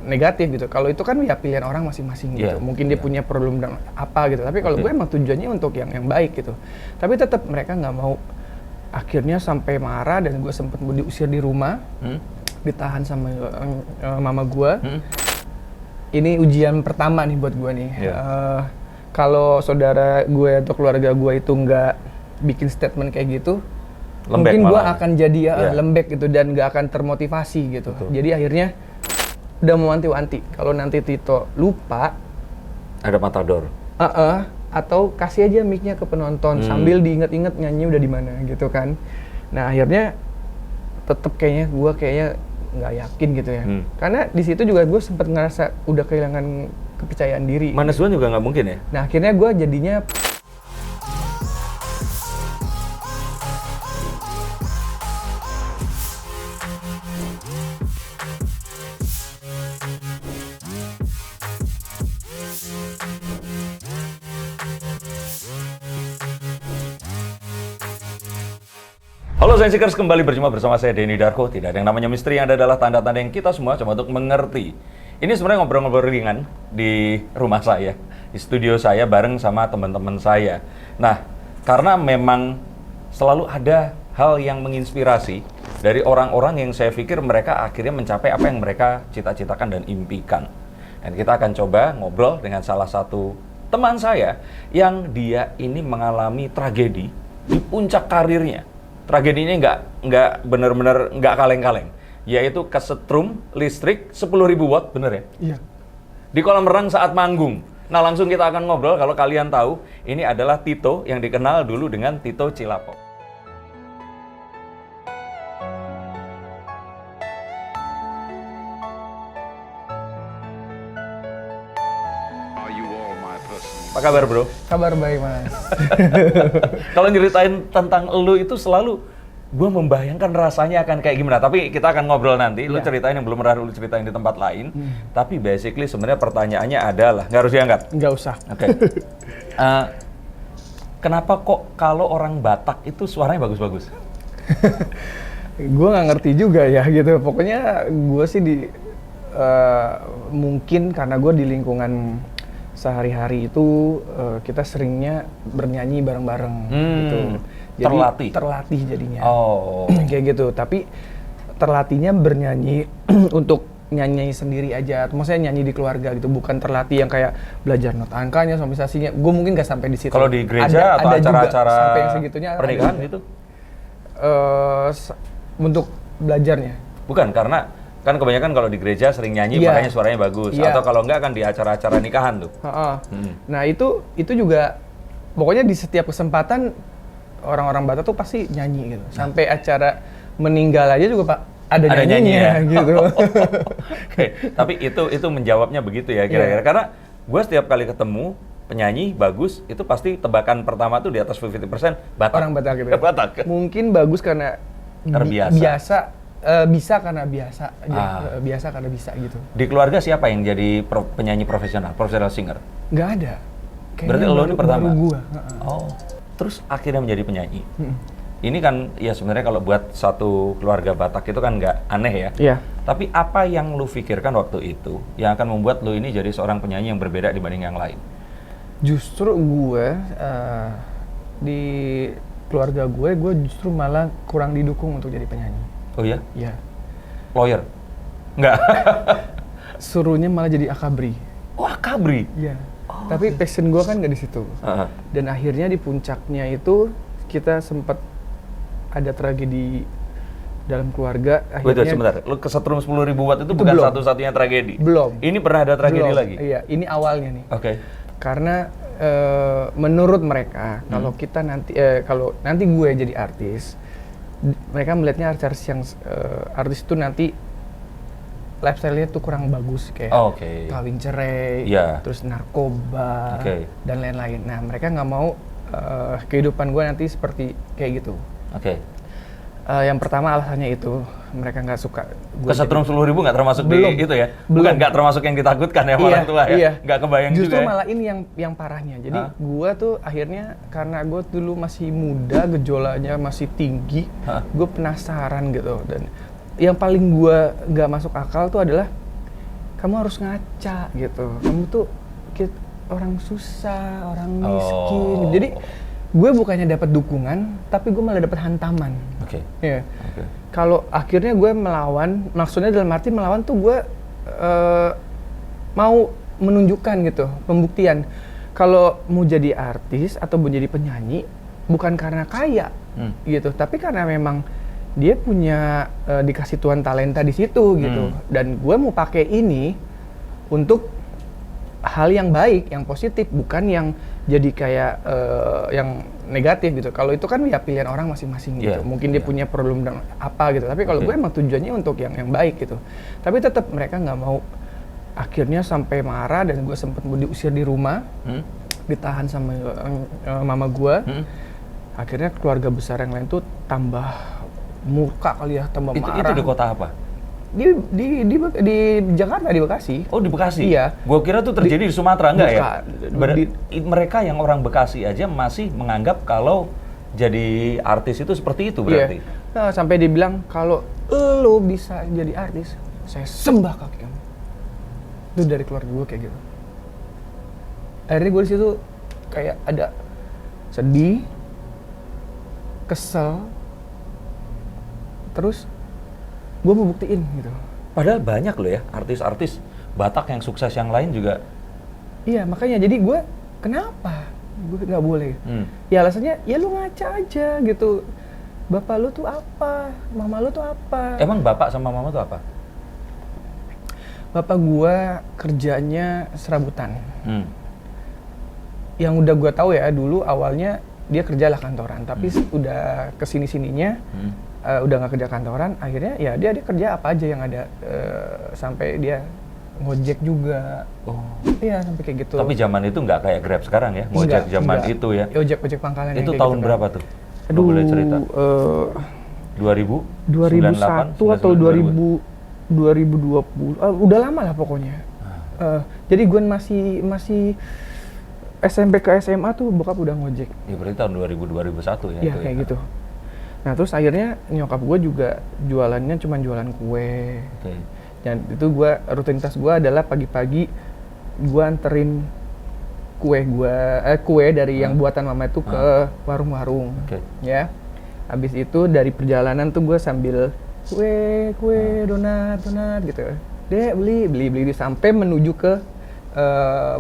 negatif gitu. Kalau itu kan ya pilihan orang masing-masing gitu. Mungkin dia punya problem dan apa gitu. Tapi kalau gue emang tujuannya untuk yang baik gitu. Tapi tetap mereka nggak mau. Akhirnya sampai marah dan gue sempet diusir di rumah, ditahan sama mama gue. Ini ujian pertama nih buat gue nih. Kalau saudara gue atau keluarga gue itu nggak bikin statement kayak gitu, lembek mungkin gue akan jadi lembek gitu dan nggak akan termotivasi gitu. Jadi akhirnya udah mau wanti-wanti. Kalau nanti Tito lupa, ada matador. Atau kasih aja mic-nya ke penonton sambil diinget-inget nyanyi udah di mana gitu kan. Nah akhirnya tetep kayaknya gue nggak yakin gitu ya. Karena di situ juga gue sempat ngerasa udah kehilangan kepercayaan diri. Manes duluan juga nggak mungkin ya? Nah akhirnya gue jadinya Halo Sensikers, kembali berjumpa bersama saya Denny Darko. Tidak ada yang namanya misteri, yang ada adalah tanda-tanda yang kita semua coba untuk mengerti. Ini sebenarnya ngobrol-ngobrol ringan di rumah saya, di studio saya bareng sama teman-teman saya. Nah, karena memang selalu ada hal yang menginspirasi dari orang-orang yang saya pikir mereka akhirnya mencapai apa yang mereka cita-citakan dan impikan. Dan kita akan coba ngobrol dengan salah satu teman saya yang dia ini mengalami tragedi di puncak karirnya. Tragedinya nggak benar-benar nggak kaleng-kaleng, yaitu kesetrum listrik 10.000 watt, bener ya? Iya. Di kolam renang saat manggung. Nah langsung kita akan ngobrol. Kalau kalian tahu, ini adalah Tito yang dikenal dulu dengan Tito Cilapok. Apa kabar bro? Kabar baik mas. Kalau nyeritain tentang elu itu selalu gue membayangkan rasanya akan kayak gimana. Tapi kita akan ngobrol nanti. Lu ceritain yang belum pernah lu ceritain di tempat lain. Tapi basically sebenarnya pertanyaannya adalah, nggak harus diangkat? Nggak usah. Oke. Kenapa kok kalau orang Batak itu suaranya bagus-bagus? Gue nggak ngerti juga ya gitu. Pokoknya gue sih mungkin karena gue di lingkungan sehari-hari itu kita seringnya bernyanyi bareng-bareng gitu. Jadi terlatih jadinya. Kayak gitu. Tapi terlatihnya bernyanyi untuk nyanyi sendiri aja. Maksudnya nyanyi di keluarga gitu, bukan terlatih yang kayak belajar not angkanya, somisasinya. Gue mungkin nggak sampai di situ. Kalau di gereja atau acara-acara sampai yang segitunya pernikahan itu? Untuk belajarnya. Bukan, karena kan kebanyakan kalau di gereja sering nyanyi makanya suaranya bagus. Atau kalau enggak kan di acara-acara nikahan tuh. Nah itu juga pokoknya di setiap kesempatan orang-orang Batak tuh pasti nyanyi gitu. Sampai acara meninggal aja juga Pak ada nyanyinya gitu. Tapi itu menjawabnya begitu ya kira-kira. Karena gue setiap kali ketemu penyanyi bagus itu pasti tebakan pertama tuh di atas 50% Batak. Orang Batak gitu. Batak. Mungkin bagus karena biasa. Bisa karena biasa aja, biasa karena bisa gitu. Di keluarga siapa yang jadi penyanyi profesional singer? Nggak ada. Berarti lo ini pertama? Baru gua. Terus akhirnya menjadi penyanyi. Ini kan ya sebenarnya kalau buat satu keluarga Batak itu kan nggak aneh ya. Iya. Tapi apa yang lu pikirkan waktu itu yang akan membuat lu ini jadi seorang penyanyi yang berbeda dibanding yang lain? Justru gue di keluarga gue justru malah kurang didukung untuk jadi penyanyi. Oh iya? Iya. Lawyer? Enggak. Suruhnya malah jadi akabri. Oh, akabri? Iya. Tapi passion gue kan nggak di situ. Dan akhirnya di puncaknya itu kita sempat ada tragedi dalam keluarga. Akhirnya sebentar. Lu kesetrum 10.000 watt itu bukan satu-satunya tragedi? Belum. Ini pernah ada tragedi lagi? Iya, ini awalnya nih. Oke. Karena menurut mereka kalau kita kalau nanti gue jadi artis, mereka melihatnya artis itu nanti lifestyle-nya tuh kurang bagus kayak kawin cerai, terus narkoba dan lain-lain. Nah mereka nggak mau kehidupan gue nanti seperti kayak gitu. Yang pertama alasannya itu mereka nggak suka. Kesetrum 10.000 nggak termasuk di itu ya? Bukan nggak termasuk yang ditakutkan ya orang tua ya? Nggak kebayang justru juga. Justru malah ini yang parahnya. Jadi gue tuh akhirnya karena gue dulu masih muda, gejolaknya masih tinggi, gue penasaran gitu. Dan yang paling gue nggak masuk akal tuh adalah kamu harus ngaca gitu, kamu tuh orang susah, orang miskin. Jadi gue bukannya dapat dukungan, tapi gue malah dapat hantaman. Oke. Ya. Kalau akhirnya gue melawan, maksudnya dalam arti melawan tuh gue mau menunjukkan gitu, pembuktian. Kalau mau jadi artis atau mau jadi penyanyi, bukan karena kaya gitu, tapi karena memang dia punya dikasih Tuhan talenta di situ gitu. Dan gue mau pakai ini untuk hal yang baik, yang positif, bukan yang jadi kayak yang negatif gitu. Kalau itu kan ya pilihan orang masing-masing gitu. Mungkin dia punya problem dan apa gitu. Tapi kalau gue emang tujuannya untuk yang baik gitu. Tapi tetap mereka nggak mau. Akhirnya sampai marah dan gue sempat mau diusir di rumah, ditahan sama mama gue. Akhirnya keluarga besar yang lain tuh tambah murka kali ya, tambah marah. Itu di kota apa? Di Jakarta, di Bekasi. Oh, di Bekasi? Iya. Gua kira tuh terjadi di Sumatera, enggak ya? Mereka yang orang Bekasi aja masih menganggap kalau jadi artis itu seperti itu berarti? Iya. Nah, sampai dibilang kalau lo bisa jadi artis, saya sembah kaki kamu. Itu dari keluarga gue kayak gitu. Akhirnya gue di situ kayak ada sedih, kesel, terus gue mau buktiin gitu. Padahal banyak loh ya artis-artis Batak yang sukses yang lain juga. Iya, makanya jadi gue kenapa gue nggak boleh? Ya alasannya ya lu ngaca aja gitu. Bapak lu tuh apa? Mama lu tuh apa? Emang bapak sama mama tuh apa? Bapak gue kerjanya serabutan. Yang udah gue tahu ya dulu awalnya dia kerjalah kantoran, tapi udah kesini-sininya udah nggak kerja kantoran, akhirnya ya dia kerja apa aja yang ada, sampai dia ngojek juga. Iya sampai kayak gitu. Tapi zaman itu nggak kayak Grab sekarang ya, ngojek zaman itu ya. Ojek pangkalan. Itu tahun gitu berapa tuh? Aduh, boleh cerita. 2001 atau 2020, udah lama lah pokoknya. Jadi gue masih SMP ke SMA tuh bokap udah ngojek. Ya berarti tahun 2000-2001 ya? Iya kayak gitu. Nah terus akhirnya nyokap gue juga jualannya cuma jualan kue. Dan itu rutinitas gue adalah pagi-pagi gue anterin kue dari yang buatan mama itu ke warung-warung. Ya. Habis itu dari perjalanan tuh gue sambil kue, donat gitu. Dek beli sampai menuju ke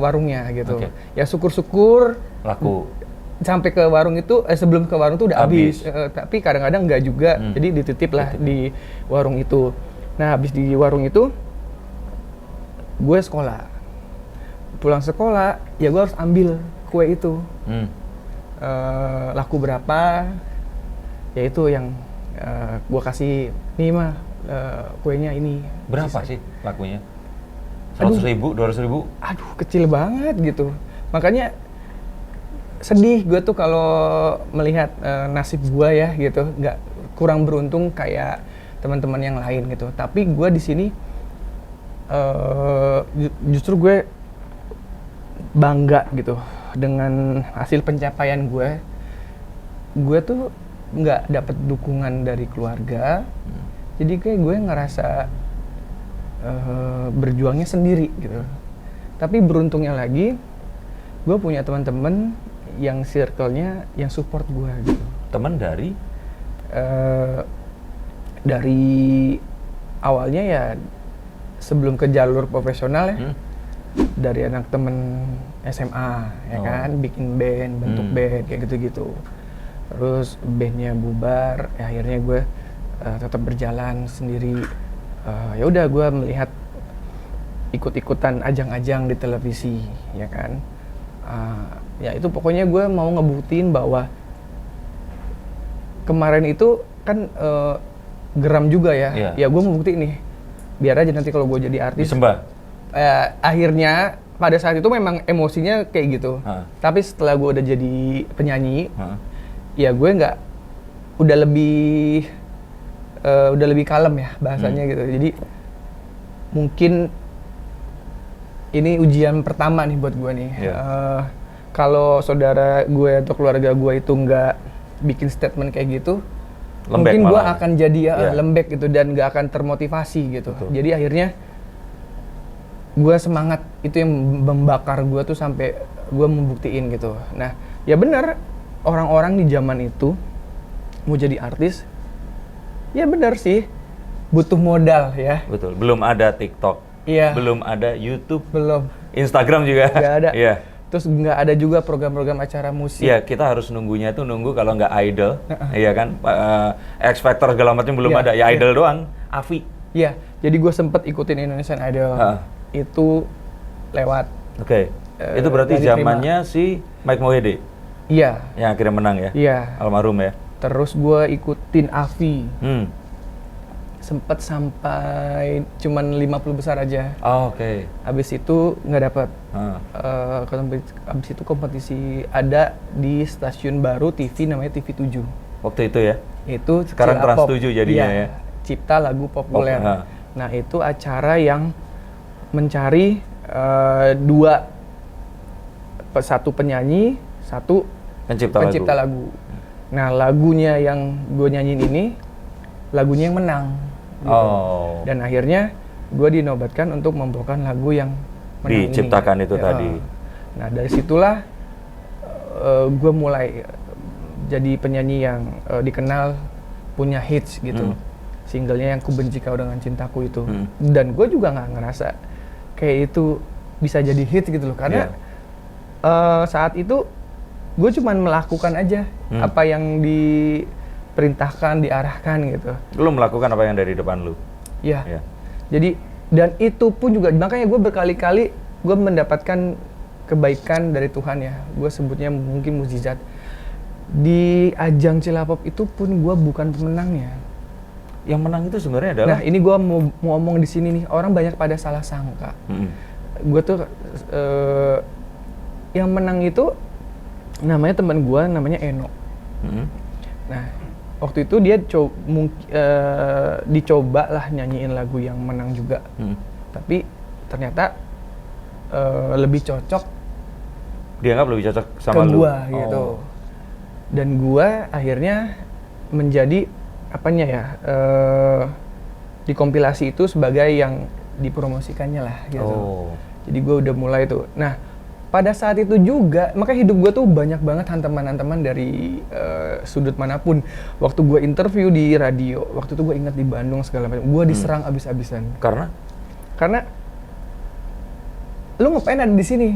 warungnya gitu. Ya syukur-syukur laku. Sampai ke warung itu, sebelum ke warung tuh udah habis. Tapi kadang-kadang enggak juga, jadi dititip lah di warung itu. Nah habis di warung itu, gue sekolah. Pulang sekolah, ya gue harus ambil kue itu. Laku berapa, ya itu yang gue kasih, nih mah kuenya ini. Berapa sih lakunya? 100.000, 200.000? Aduh, kecil banget gitu. Makanya sedih gue tuh kalau melihat nasib gue ya gitu, nggak kurang beruntung kayak teman-teman yang lain gitu. Tapi gue di sini justru gue bangga gitu dengan hasil pencapaian gue. Gue tuh nggak dapat dukungan dari keluarga, jadi kayak gue ngerasa berjuangnya sendiri gitu. Tapi beruntungnya lagi, gue punya teman-teman yang circle-nya yang support gue gitu. Teman dari? Dari awalnya ya sebelum ke jalur profesional ya, dari anak temen SMA ya kan, bikin band, bentuk band kayak gitu-gitu. Terus bandnya bubar, ya akhirnya gue tetap berjalan sendiri. Ya udah gue melihat ikut-ikutan ajang-ajang di televisi ya kan. Ya itu pokoknya gue mau ngebuktiin bahwa kemarin itu kan geram juga ya. Ya gue mau buktiin nih, biar aja nanti kalau gue jadi artis disembah. Akhirnya pada saat itu memang emosinya kayak gitu. Tapi setelah gue udah jadi penyanyi, ya gue udah lebih kalem ya bahasanya gitu. Jadi mungkin ini ujian pertama nih buat gue nih. Kalau saudara gue atau keluarga gue itu nggak bikin statement kayak gitu, lembek, mungkin gue akan jadi lembek gitu dan nggak akan termotivasi gitu. Jadi akhirnya gue semangat, itu yang membakar gue tuh sampai gue membuktiin gitu. Nah, ya benar, orang-orang di zaman itu mau jadi artis, ya benar sih, butuh modal ya. Betul, belum ada TikTok, Iya. belum ada YouTube, Belum. Instagram juga. Nggak ada. Iya. Terus nggak ada juga program-program acara musik. Iya, kita harus nunggunya tuh nunggu kalau nggak Idol, iya kan? X Factor segala macam belum Iya, ada, ya iya. Idol doang, Avi. Iya, jadi gue sempet ikutin Indonesian Idol. Itu lewat. Oke. Itu berarti dari zamannya si Mike Mohede Iya. yang akhirnya menang ya? Iya. Almarhum ya? Terus gue ikutin AVI. Hmm. Sempet sampai cuman 50 besar aja. Oh, oke. Habis itu nggak dapet. Ah. Habis itu kompetisi ada di stasiun baru TV namanya TV7. Waktu itu ya? Itu Sekarang Cilapop. Trans 7 jadinya Iya, ya? Cipta lagu populer. Nah, itu acara yang mencari satu penyanyi, satu Pencipta lagu. Nah, lagunya yang gue nyanyiin ini, lagunya yang menang. Gitu. Oh. Dan akhirnya gue dinobatkan untuk membawakan lagu yang menang Diciptakan ini. itu tadi. Nah, dari situlah gue mulai jadi penyanyi yang dikenal punya hits gitu. Singlenya yang Ku Benci Kau Dengan Cintaku itu. Dan gue juga nggak ngerasa kayak itu bisa jadi hits gitu loh. Karena saat itu gue cuman melakukan aja apa yang diperintahkan, diarahkan gitu. Lu melakukan apa yang dari depan lu? Iya. Ya. Jadi, dan itu pun juga, makanya gue berkali-kali gue mendapatkan kebaikan dari Tuhan ya. Gue sebutnya mungkin mukjizat. Di ajang Cilapop itu pun gue bukan pemenangnya. Yang menang itu sebenarnya adalah? Nah, ini gue mau ngomong di sini nih, orang banyak pada salah sangka. Gue tuh, yang menang itu namanya teman gue, namanya Eno. Nah, waktu itu dia dicoba lah nyanyiin lagu yang menang juga. Tapi ternyata lebih cocok. Dianggap lebih cocok sama ke lu? gua gitu. Dan gua akhirnya menjadi apanya ya, dikompilasi itu sebagai yang dipromosikannya lah gitu. Jadi gua udah mulai tuh. Nah, pada saat itu juga, makanya hidup gue tuh banyak banget hantaman-hantaman dari sudut manapun. Waktu gue interview di radio, waktu itu gue ingat di Bandung segala macam, gue diserang abis-abisan. Karena? Karena lu ngapain ada di sini?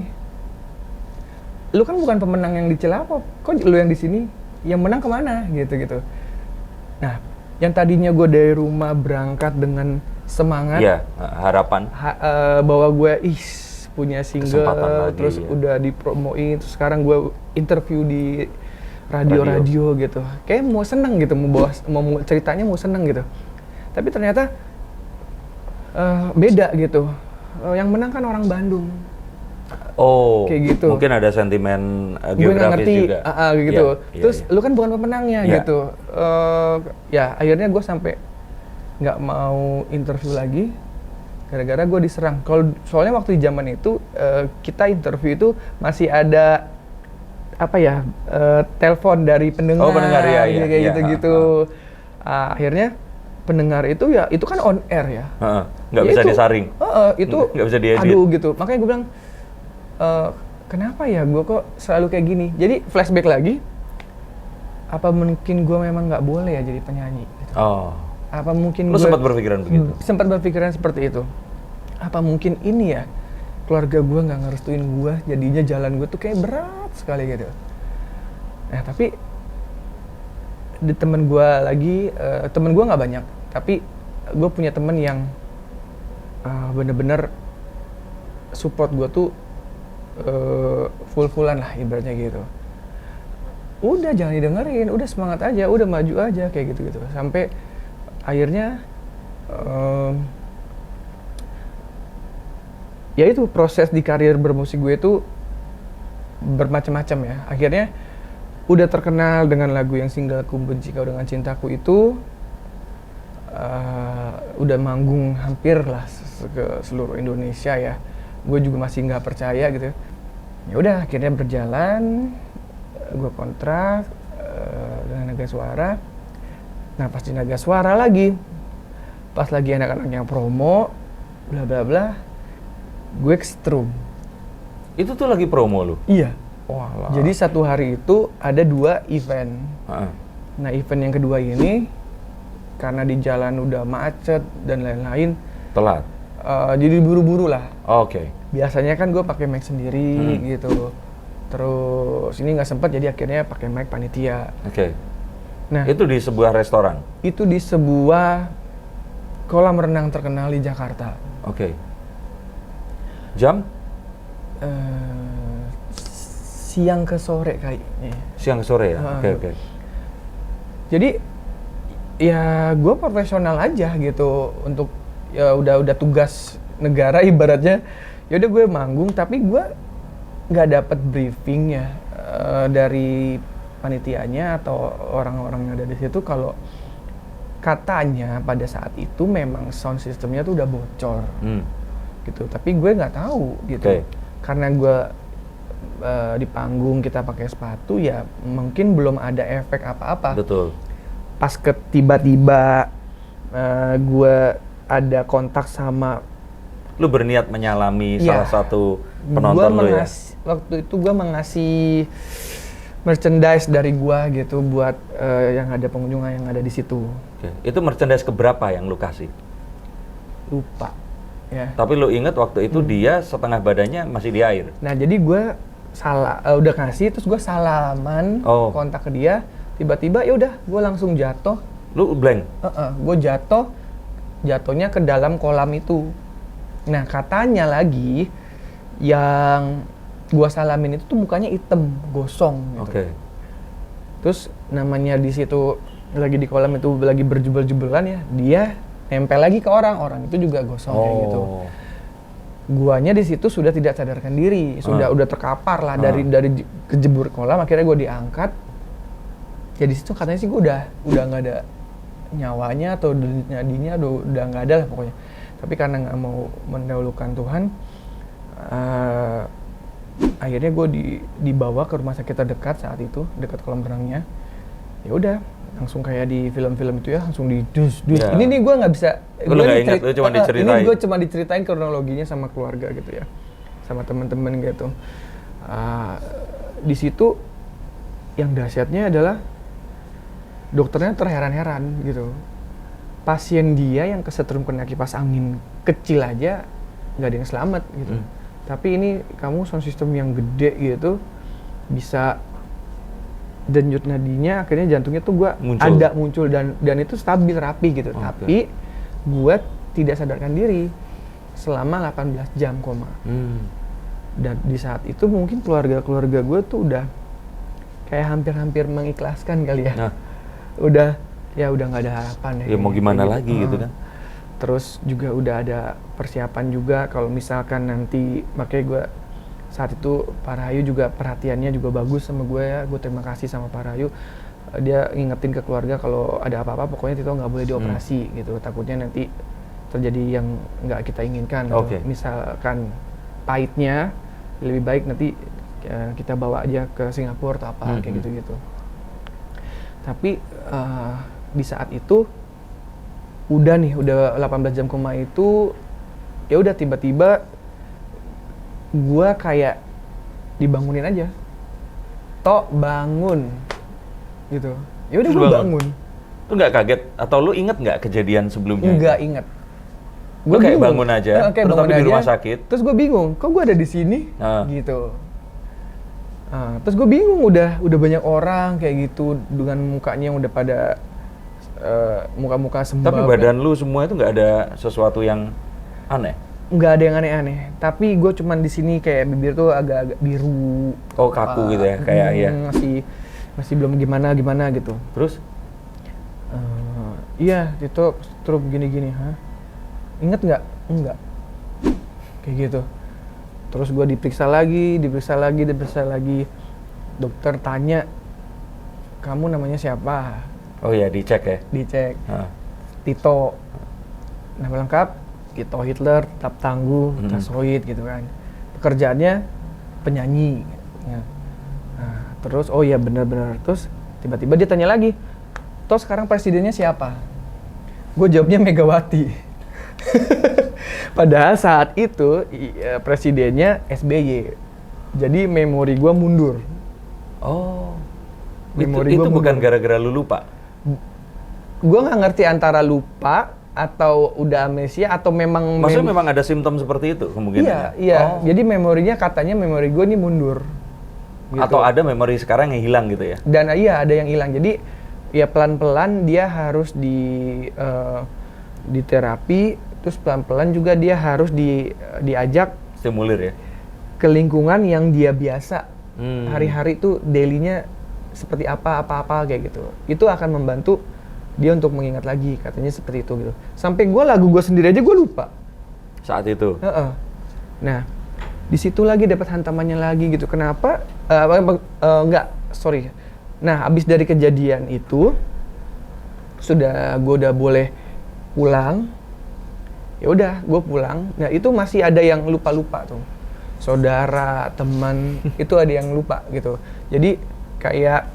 Lu kan bukan pemenang yang di Cilapop, kok lu yang di sini? Yang menang kemana? Gitu-gitu. Nah, yang tadinya gue dari rumah berangkat dengan semangat, Iya, harapan. bahwa gue punya single, lagi, terus udah dipromoin, terus sekarang gue interview di radio gitu. Kayak mau seneng gitu, mau ceritanya mau seneng gitu. Tapi ternyata beda gitu. Yang menang kan orang Bandung. Oh, kayak gitu. Mungkin ada sentimen Gue nggak geografis ngerti, juga. gitu. Iya, Terus iya. lu kan bukan pemenangnya gitu. Ya akhirnya gue sampai nggak mau interview lagi. Gara-gara gue diserang. Soalnya waktu di zaman itu kita interview itu masih ada apa ya, telepon dari pendengar. Oh, pendengar ya, kayak gitu-gitu. Akhirnya pendengar itu ya itu kan on air ya. Nggak Ya bisa itu, disaring. Itu nggak bisa diedit. aduh gitu. Makanya gue bilang kenapa ya gue kok selalu kayak gini. Jadi flashback lagi. Apa mungkin gue memang nggak boleh ya jadi penyanyi? Gitu. Apa mungkin lu sempat berpikiran begitu? Sempat berpikiran seperti itu. Apa mungkin ini ya, keluarga gue nggak ngerestuin gue, jadinya jalan gue tuh kayak berat sekali gitu. Nah tapi di temen gue lagi, temen gue nggak banyak, tapi gue punya temen yang bener-bener support gue tuh full-fullan lah ibaratnya gitu. Udah jangan didengerin, udah semangat aja, udah maju aja kayak gitu-gitu. Sampai akhirnya ya itu proses di karir bermusik gue itu bermacam-macam ya. Akhirnya udah terkenal dengan lagu yang single Ku Benci Kau Dengan Cintaku itu, udah manggung hampir lah ke seluruh Indonesia ya. Gue juga masih nggak percaya gitu. Ya udah akhirnya berjalan, gue kontrak dengan Naga Suara. Nah pas di Naga Suara lagi, pas lagi anak-anak yang promo, bla bla bla, gue kesetrum. Itu tuh lagi promo lu? Iya. Walah. Jadi satu hari itu ada 2 event. Nah event yang kedua ini karena di jalan udah macet dan lain-lain. Telat? Jadi buru-buru lah. Oke. Biasanya kan gue pakai mic sendiri gitu. Terus ini nggak sempat jadi akhirnya pakai mic panitia. Oke. Nah Itu di sebuah restoran? itu di sebuah kolam renang terkenal di Jakarta. Oke. Jam? Siang ke sore kayaknya. Siang ke sore ya? Oke. Jadi ya gue profesional aja gitu untuk ya udah tugas negara ibaratnya. Ya udah gue manggung tapi gue nggak dapet briefing ya dari panitianya atau orang-orang yang ada di situ kalau katanya pada saat itu memang sound systemnya tuh udah bocor gitu. Tapi gue nggak tahu gitu. Karena gue di panggung kita pakai sepatu ya mungkin belum ada efek apa-apa. Betul. Pas tiba-tiba gue ada kontak sama, lu berniat menyalami salah satu penonton lu ya? Waktu itu gue mengasih merchandise dari gue gitu buat yang ada pengunjung yang ada di situ. Oke. Itu merchandise keberapa yang lu kasih? Lupa ya. Tapi lu inget waktu itu dia setengah badannya masih di air? Nah jadi gue udah kasih terus gue salaman kontak ke dia, tiba-tiba ya udah gue langsung jatuh. Lu blank? Gue jatuhnya ke dalam kolam itu. Nah katanya lagi yang gue salamin itu tuh mukanya hitam gosong gitu. Oke. Terus namanya di situ lagi di kolam itu lagi berjubel-jubelan ya, dia nempel lagi ke orang itu juga gosong kayak gitu. Guanya di situ sudah tidak sadarkan diri, udah terkapar lah dari kejebur kolam, akhirnya gue diangkat. Ya di situ katanya sih gue udah nggak ada nyawanya atau nadinya udah nggak ada lah pokoknya. Tapi karena nggak mau mendahulukan Tuhan, akhirnya gue dibawa ke rumah sakit terdekat saat itu, dekat kolam renangnya. Ya udah, langsung kayak di film-film itu ya, langsung dus. Yeah. Ini nih gue nggak bisa. Lu nggak ingat, lu cuma diceritain. Ini gue cuma diceritain kronologinya sama keluarga gitu ya, sama teman-teman gitu. Di situ yang dahsyatnya adalah dokternya terheran-heran gitu. Pasien dia yang kesetrum kena kipas angin kecil aja nggak ada yang selamat gitu. Tapi ini kamu sound system yang gede gitu bisa denyut nadinya, akhirnya jantungnya tuh muncul dan itu stabil rapi gitu. Tapi gue tidak sadarkan diri selama 18 jam koma. Dan di saat itu mungkin keluarga gue tuh udah kayak hampir mengikhlaskan kali ya. Udah nggak ada harapan ya mau gimana lagi gitu kan. Terus juga udah ada persiapan juga kalau misalkan nanti, makanya gue saat itu Pak Rahayu juga perhatiannya juga bagus sama gue ya. Gue terima kasih sama Pak Rahayu, dia ngingetin ke keluarga kalau ada apa-apa pokoknya Tito nggak boleh dioperasi gitu, takutnya nanti terjadi yang nggak kita inginkan. Misalkan pahitnya lebih baik nanti kita bawa aja ke Singapura atau apa kayak gitu-gitu. Tapi di saat itu udah 18 jam koma itu ya udah tiba-tiba gue kayak dibangunin aja, Tok bangun gitu. Ya udah gue bangun. Lu nggak kaget atau lu inget nggak kejadian sebelumnya? Nggak inget. Gue kayak bangun aja, terus tapi di rumah sakit. Terus gue bingung, kok gue ada di sini gitu. Terus gue bingung, udah banyak orang kayak gitu dengan mukanya yang udah pada muka-muka sembab. Tapi badan lu semua itu nggak ada sesuatu yang aneh? Nggak ada yang aneh-aneh. Tapi gue cuman di sini kayak bibir tuh agak-agak biru. Oh kaku gitu ya, kayak ya. Masih belum gimana gitu. Terus? Iya, itu stroke gini-gini, Ingat nggak? Enggak. Kayak gitu. Terus gue diperiksa lagi. Dokter tanya, kamu namanya siapa? Oh ya, dicek ya? Dicek. Tito. Nama lengkap, Tito Hitler, tetap tangguh, tasoid gitu kan. Pekerjaannya penyanyi. Ya. Terus, oh iya benar-benar. Terus tiba-tiba dia tanya lagi, toh sekarang presidennya siapa? Gue jawabnya Megawati. Padahal saat itu presidennya SBY. Jadi memori gue mundur. Oh. Memori itu gua bukan mundur. gara-gara lu lupa. Gue nggak ngerti antara lupa atau udah amnesia atau memang Maksudnya memang ada simptom seperti itu kemungkinan. Iya. Jadi memorinya katanya memori gue ini mundur. Gitu. Atau ada memori sekarang yang hilang gitu ya. Dan iya ada yang hilang. Jadi ya pelan-pelan dia harus di terapi, terus pelan-pelan juga dia harus diajak Stimulir ya. ke lingkungan yang dia biasa. Hari-hari tuh daily-nya seperti apa kayak gitu. Itu akan membantu dia untuk mengingat lagi, katanya seperti itu gitu. Sampai lagu gue sendiri aja gue lupa. Saat itu. Nah, di situ lagi dapat hantamannya lagi gitu. Kenapa? Sorry. Nah, abis dari kejadian itu, gue udah boleh pulang. Ya udah, gue pulang. Nah, itu masih ada yang lupa-lupa tuh. Saudara, teman, itu ada yang lupa gitu. Jadi kayak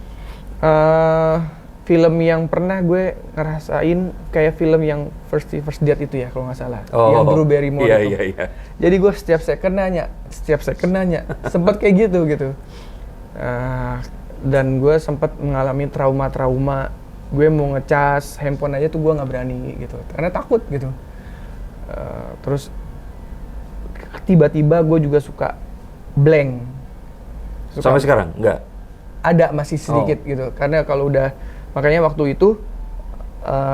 film yang pernah gue ngerasain kayak film yang First Date itu ya kalau nggak salah, yang Drew Barrymore itu. Iya. Jadi gue setiap second nanya, sempat kayak gitu. Dan gue sempat mengalami trauma. Gue mau ngecas handphone aja tuh gue nggak berani gitu, karena takut gitu. Terus tiba-tiba gue juga suka blank. Sampai sekarang? Enggak? Ada masih sedikit gitu, karena kalau udah, makanya waktu itu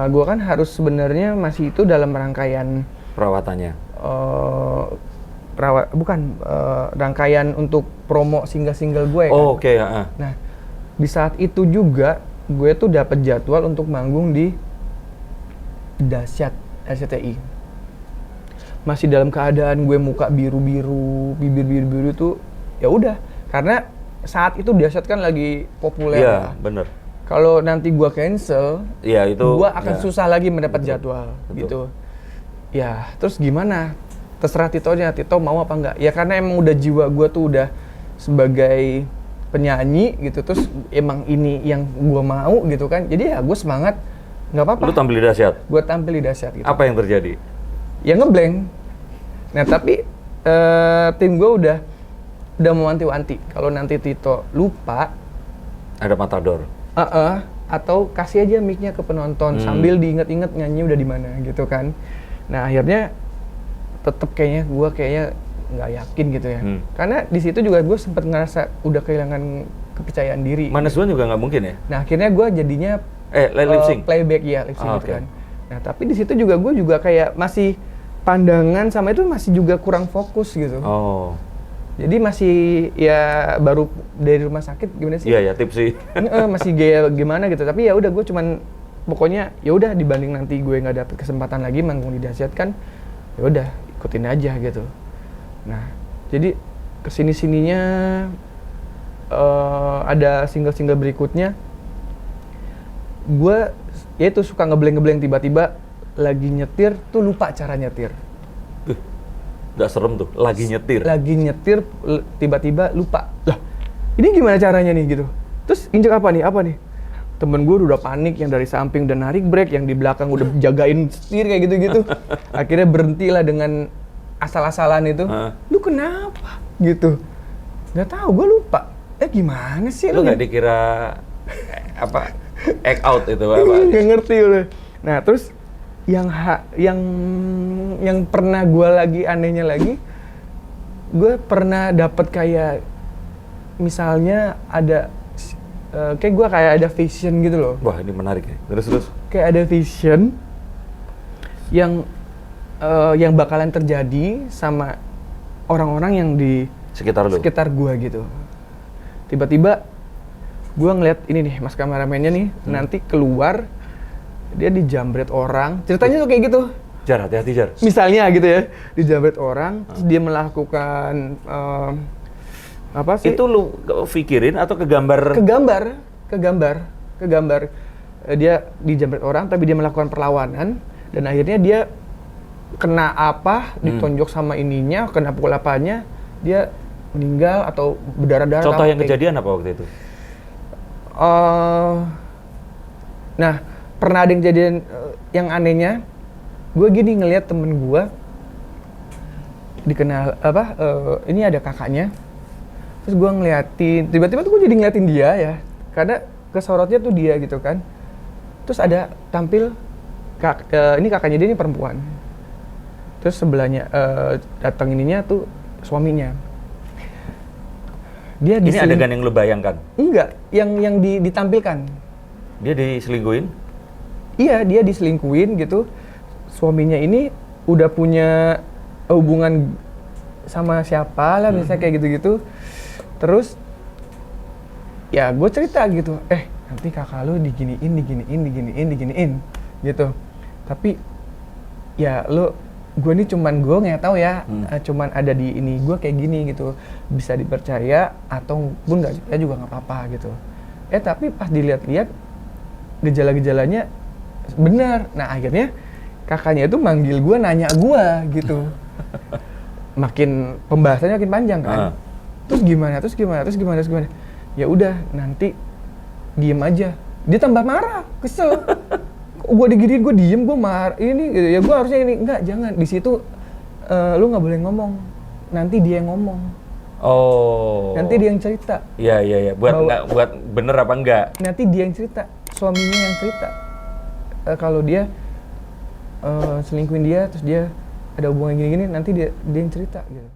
gue kan harus sebenarnya masih itu dalam rangkaian Perawatannya? Rangkaian untuk promo single gue ya kan? Oke. Nah, di saat itu juga gue tuh dapat jadwal untuk manggung di Dahsyat RCTI. Masih dalam keadaan gue muka biru-biru, bibir biru-biru tuh ya udah, karena saat itu Dahsyat kan lagi populer. Iya, bener. Kalau nanti gua cancel, gua akan susah lagi mendapat jadwal. Gitu. Ya, terus gimana? Terserah Tito-nya, Tito mau apa enggak? Ya karena emang udah jiwa gua tuh udah sebagai penyanyi gitu, terus emang ini yang gua mau gitu kan. Jadi ya gua semangat, nggak apa-apa. Lu tampil di Dahsyat? Gua tampil di Dahsyat gitu. Apa yang terjadi? Ya ngeblank. Nah tapi tim gua udah mau wanti-wanti, kalau nanti Tito lupa ada matador. Atau kasih aja mic-nya ke penonton sambil diinget-inget nyanyi udah di mana gitu kan. Nah akhirnya tetep kayaknya nggak yakin gitu ya. Karena di situ juga gue sempet ngerasa udah kehilangan kepercayaan diri. Manes One juga nggak mungkin ya? Nah akhirnya gue jadinya lip sync? Playback ya, lip sync gitu kan. Nah tapi di situ juga gue juga kayak masih pandangan sama itu masih juga kurang fokus gitu. Jadi masih ya baru dari rumah sakit gimana sih? Iya, tipsi. Masih gaya gimana gitu. Tapi ya udah gue cuman pokoknya ya udah dibanding nanti gue nggak dapet kesempatan lagi manggung di Dahsyat kan, ya udah ikutin aja gitu. Nah, jadi kesini-sininya ada single-single berikutnya. Gue ya itu suka ngeblank tiba-tiba lagi nyetir tuh lupa cara nyetir. Gak serem tuh, lagi nyetir, tiba-tiba lupa. Lah, ini gimana caranya nih gitu. Terus injek apa nih? Temen gue udah panik, yang dari samping udah narik brake, yang di belakang udah jagain setir kayak gitu-gitu. Akhirnya berhentilah dengan asal-asalan itu. Lu kenapa? Gitu. Nggak tahu, gue lupa. Gimana sih? Lu nggak dikira act out itu apa? Nggak ngerti udah. Nah terus yang pernah gue lagi anehnya lagi, gue pernah dapet kayak misalnya ada kayak gue kayak ada vision gitu loh. Wah ini menarik ya. Terus kayak ada vision yang bakalan terjadi sama orang-orang yang di sekitar gue gitu. Tiba-tiba gue ngeliat ini nih, mas kameramennya nih nanti keluar, dia dijambret orang, ceritanya tuh kayak gitu. Jar, hati-hati Jar. Misalnya gitu ya, dijambret orang, terus dia melakukan apa sih? Itu lu pikirin atau kegambar? Kegambar. Dia dijambret orang, tapi dia melakukan perlawanan, dan akhirnya dia kena apa, ditonjok sama ininya, kena pukul apanya, dia meninggal atau berdarah-darah. Contoh yang kejadian apa waktu itu? Nah, pernah ada yang kejadian yang anehnya, gue gini ngelihat temen gue dikenal ini ada kakaknya. Terus gue ngeliatin, tiba-tiba tuh gue jadi ngeliatin dia ya, karena kesorotnya tuh dia gitu kan. Terus ada tampil ini kakaknya dia, ini perempuan. Terus sebelahnya datang ininya tuh suaminya. Dia ini adegan yang lu bayangkan? Enggak, yang ditampilkan. Dia diselingkuhin? Iya, dia diselingkuhin gitu. Suaminya ini udah punya hubungan sama siapa lah, misalnya kayak gitu-gitu. Terus ya gue cerita gitu, nanti kakak lu diginiin gitu. Tapi ya gue ini gue nggak tahu ya, cuman ada di ini gue kayak gini gitu, bisa dipercaya atau pun nggak dipercaya juga nggak apa-apa gitu. Tapi pas dilihat-lihat gejala-gejalanya benar. Nah akhirnya kakaknya itu manggil gue, nanya gue gitu. Makin pembahasannya makin panjang kan. Terus gimana? Ya udah, nanti diem aja. Dia tambah marah, kesel. Gue diginiin, gue diem, gue marah. Ini gitu ya, gue harusnya ini. Enggak, jangan. Di situ lu nggak boleh ngomong. Nanti dia yang ngomong. Oh. Nanti dia yang cerita. Iya. Buat bener apa enggak? Nanti dia yang cerita. Suaminya yang cerita. Kalau dia selingkuhin dia, terus dia ada hubungan gini-gini, nanti dia yang cerita gitu.